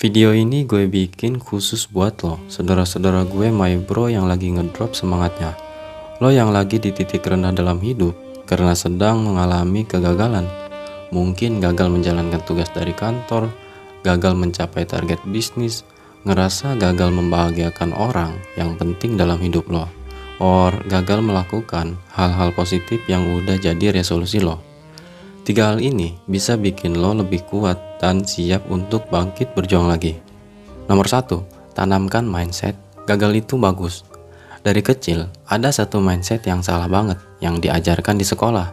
Video ini gue bikin khusus buat lo, saudara-saudara gue my bro yang lagi ngedrop semangatnya. Lo yang lagi di titik rendah dalam hidup karena sedang mengalami kegagalan. Mungkin gagal menjalankan tugas dari kantor, gagal mencapai target bisnis, ngerasa gagal membahagiakan orang yang penting dalam hidup lo, or gagal melakukan hal-hal positif yang udah jadi resolusi lo. 3 hal ini bisa bikin lo lebih kuat dan siap untuk bangkit berjuang lagi. Nomor 1, tanamkan mindset gagal itu bagus. Dari kecil, ada satu mindset yang salah banget yang diajarkan di sekolah.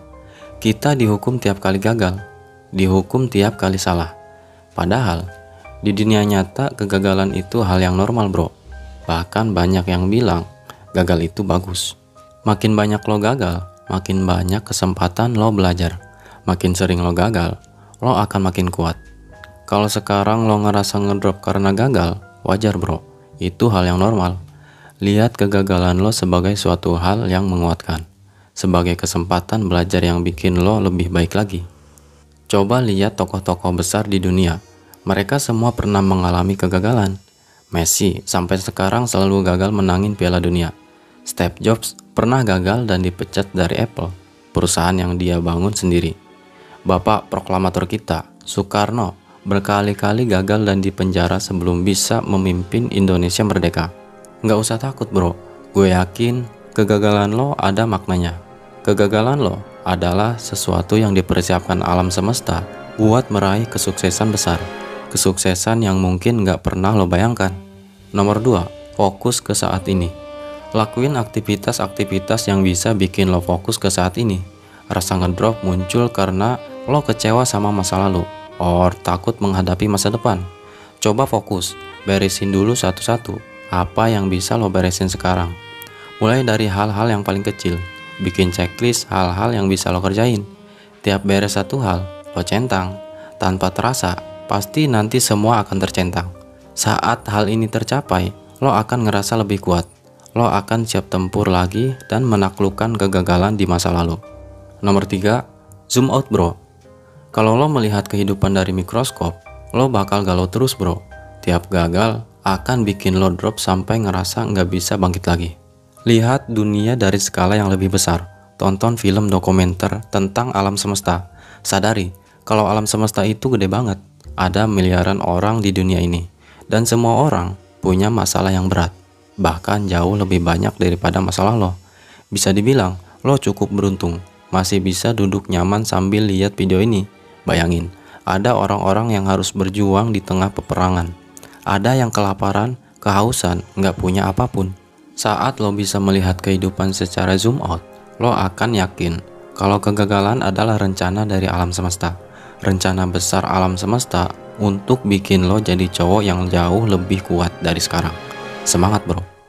Kita dihukum tiap kali gagal, dihukum tiap kali salah. Padahal, di dunia nyata kegagalan itu hal yang normal bro. Bahkan banyak yang bilang, gagal itu bagus. Makin banyak lo gagal, makin banyak kesempatan lo belajar. Makin sering lo gagal, lo akan makin kuat. Kalau sekarang lo ngerasa ngedrop karena gagal, wajar bro, itu hal yang normal. Lihat kegagalan lo sebagai suatu hal yang menguatkan, sebagai kesempatan belajar yang bikin lo lebih baik lagi. Coba lihat tokoh-tokoh besar di dunia, mereka semua pernah mengalami kegagalan. Messi sampai sekarang selalu gagal menangin Piala Dunia. Steve Jobs pernah gagal dan dipecat dari Apple, perusahaan yang dia bangun sendiri. Bapak proklamator kita, Soekarno, berkali-kali gagal dan dipenjara sebelum bisa memimpin Indonesia merdeka. Nggak usah takut bro, gue yakin kegagalan lo ada maknanya. Kegagalan lo adalah sesuatu yang dipersiapkan alam semesta buat meraih kesuksesan besar. Kesuksesan yang mungkin nggak pernah lo bayangkan. Nomor 2, fokus ke saat ini. Lakuin aktivitas-aktivitas yang bisa bikin lo fokus ke saat ini. Rasa ngedrop muncul karena lo kecewa sama masa lalu, or takut menghadapi masa depan. Coba fokus, beresin dulu satu-satu apa yang bisa lo beresin sekarang. Mulai dari hal-hal yang paling kecil, bikin checklist hal-hal yang bisa lo kerjain. Tiap beres satu hal, lo centang. Tanpa terasa, pasti nanti semua akan tercentang. Saat hal ini tercapai, lo akan ngerasa lebih kuat. Lo akan siap tempur lagi dan menaklukkan kegagalan di masa lalu. Nomor 3, zoom out bro. Kalau lo melihat kehidupan dari mikroskop, lo bakal galau terus bro. Tiap gagal akan bikin lo drop sampai ngerasa nggak bisa bangkit lagi. Lihat dunia dari skala yang lebih besar. Tonton film dokumenter tentang alam semesta. Sadari kalau alam semesta itu gede banget. Ada miliaran orang di dunia ini. Dan semua orang punya masalah yang berat. Bahkan jauh lebih banyak daripada masalah lo. Bisa dibilang lo cukup beruntung masih bisa duduk nyaman sambil lihat video ini. Bayangin, ada orang-orang yang harus berjuang di tengah peperangan. Ada yang kelaparan, kehausan, nggak punya apapun. Saat lo bisa melihat kehidupan secara zoom out, lo akan yakin kalau kegagalan adalah rencana dari alam semesta. Rencana besar alam semesta untuk bikin lo jadi cowok yang jauh lebih kuat dari sekarang. Semangat bro!